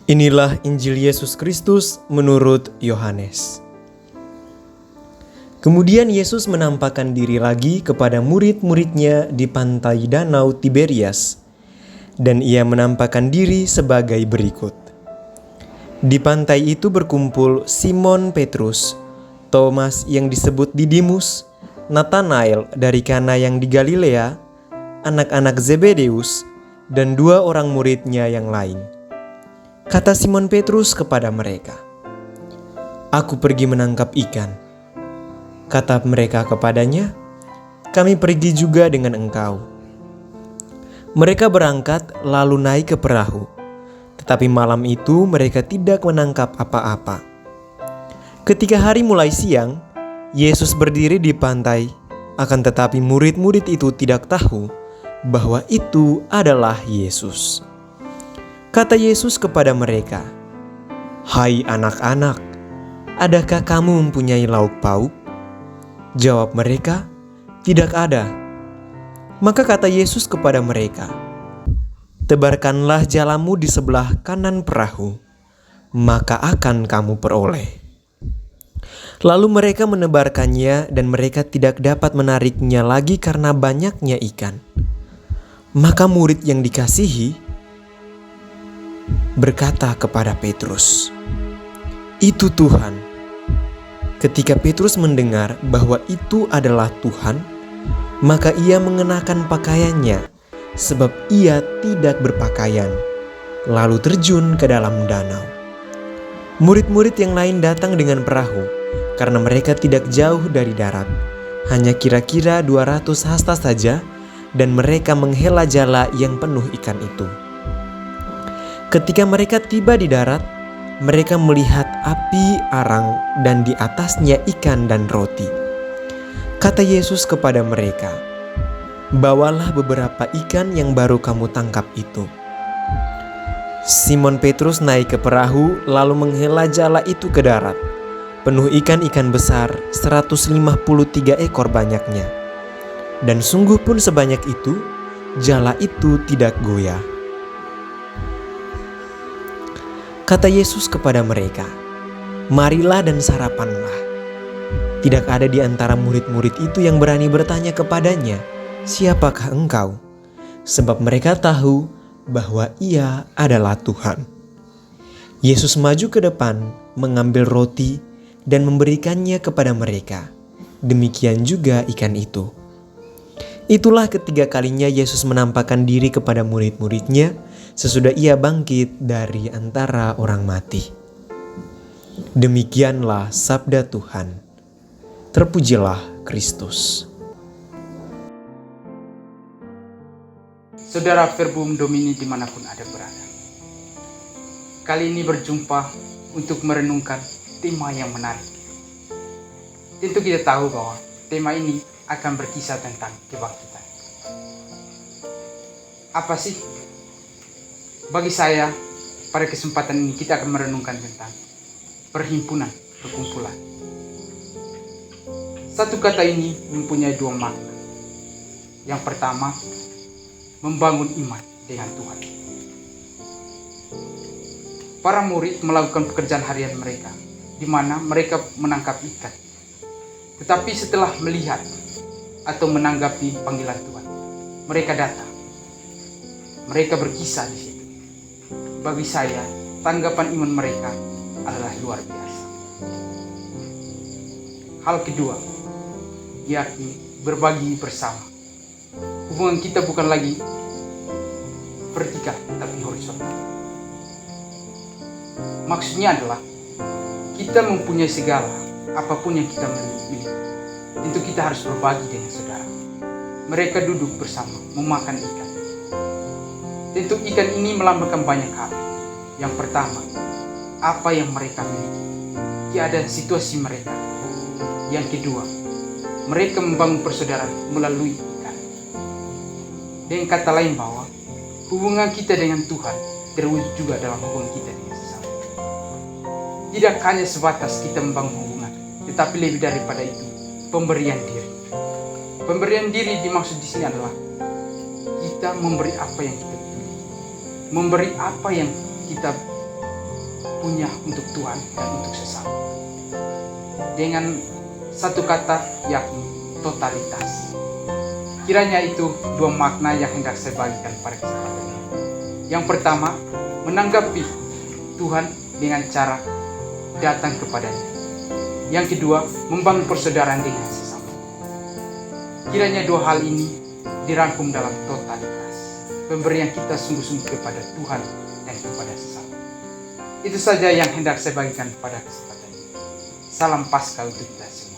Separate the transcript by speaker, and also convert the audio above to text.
Speaker 1: Inilah Injil Yesus Kristus menurut Yohanes. Kemudian Yesus menampakkan diri lagi kepada murid-muridnya di pantai Danau Tiberias, dan ia menampakkan diri sebagai berikut. Di pantai itu berkumpul Simon Petrus, Thomas yang disebut Didimus, Natanael dari Kana yang di Galilea, anak-anak Zebedeus, dan 2 orang muridnya yang lain. Kata Simon Petrus kepada mereka, "Aku pergi menangkap ikan." Kata mereka kepadanya, "Kami pergi juga dengan engkau." Mereka berangkat lalu naik ke perahu, tetapi malam itu mereka tidak menangkap apa-apa. Ketika hari mulai siang, Yesus berdiri di pantai, akan tetapi murid-murid itu tidak tahu bahwa itu adalah Yesus. Kata Yesus kepada mereka, "Hai anak-anak, adakah kamu mempunyai lauk pauk?" Jawab mereka, "Tidak ada." Maka kata Yesus kepada mereka, "Tebarkanlah jalamu di sebelah kanan perahu, maka akan kamu peroleh." Lalu mereka menebarkannya dan mereka tidak dapat menariknya lagi karena banyaknya ikan. Maka murid yang dikasihi berkata kepada Petrus, "Itu Tuhan." Ketika Petrus mendengar bahwa itu adalah Tuhan, maka ia mengenakan pakaiannya, sebab ia tidak berpakaian, lalu terjun ke dalam danau. Murid-murid yang lain datang dengan perahu, karena mereka tidak jauh dari darat, hanya kira-kira 200 hasta saja, dan mereka menghela jala yang penuh ikan itu. Ketika mereka tiba di darat, mereka melihat api arang dan di atasnya ikan dan roti. Kata Yesus kepada mereka, "Bawalah beberapa ikan yang baru kamu tangkap itu." Simon Petrus naik ke perahu lalu menghela jala itu ke darat, penuh ikan-ikan besar, 153 ekor banyaknya. Dan sungguh pun sebanyak itu, jala itu tidak goyah. Kata Yesus kepada mereka, "Marilah dan sarapanlah." Tidak ada di antara murid-murid itu yang berani bertanya kepadanya, "Siapakah engkau?" Sebab mereka tahu bahwa ia adalah Tuhan. Yesus maju ke depan, mengambil roti dan memberikannya kepada mereka. Demikian juga ikan itu. Itulah ketiga kalinya Yesus menampakkan diri kepada murid-muridnya sesudah ia bangkit dari antara orang mati. Demikianlah sabda Tuhan. Terpujilah Kristus.
Speaker 2: Saudara Verbum Domini dimanapun ada berada, kali ini berjumpa untuk merenungkan tema yang menarik. Tentu kita tahu bahwa tema ini akan berkisah tentang kebangkitan. Apa sih? Bagi saya, pada kesempatan ini kita akan merenungkan tentang perhimpunan, perkumpulan. Satu kata ini mempunyai 2 makna. Yang pertama, membangun iman dengan Tuhan. Para murid melakukan pekerjaan harian mereka, di mana mereka menangkap ikan. Tetapi setelah melihat atau menanggapi panggilan Tuhan, mereka datang. Mereka berkisah di situ. Bagi saya, tanggapan iman mereka adalah luar biasa. Hal kedua, yakni berbagi bersama. Hubungan kita bukan lagi vertikal, tapi horizontal. Maksudnya adalah kita mempunyai segala, apapun yang kita miliki. Tentu kita harus berbagi dengan saudara. Mereka duduk bersama, memakan ikan. Tentu ikan ini melambangkan banyak hal. Yang pertama, apa yang mereka miliki, keadaan situasi mereka. Yang kedua, mereka membangun persaudaraan melalui ikan. Dengan kata lain bahwa hubungan kita dengan Tuhan terwujud juga dalam hubungan kita dengan sesama. Tidak hanya sebatas kita membangun hubungan, tetapi lebih daripada itu, pemberian diri. Pemberian diri dimaksud di sini adalah kita memberi apa yang kita miliki, memberi apa yang kita punya untuk Tuhan dan untuk sesama. Dengan satu kata, yakni totalitas. Kiranya itu dua makna yang hendak saya bagikan pada kesempatan ini. Yang pertama, menanggapi Tuhan dengan cara datang kepadanya. Yang kedua, membangun persaudaraan dengan sesama. Kiranya dua hal ini dirangkum dalam totalitas. Pemberian kita sungguh-sungguh kepada Tuhan dan kepada sesama. Itu saja yang hendak saya bagikan pada kesempatan ini. Salam Paskah untuk kita semua.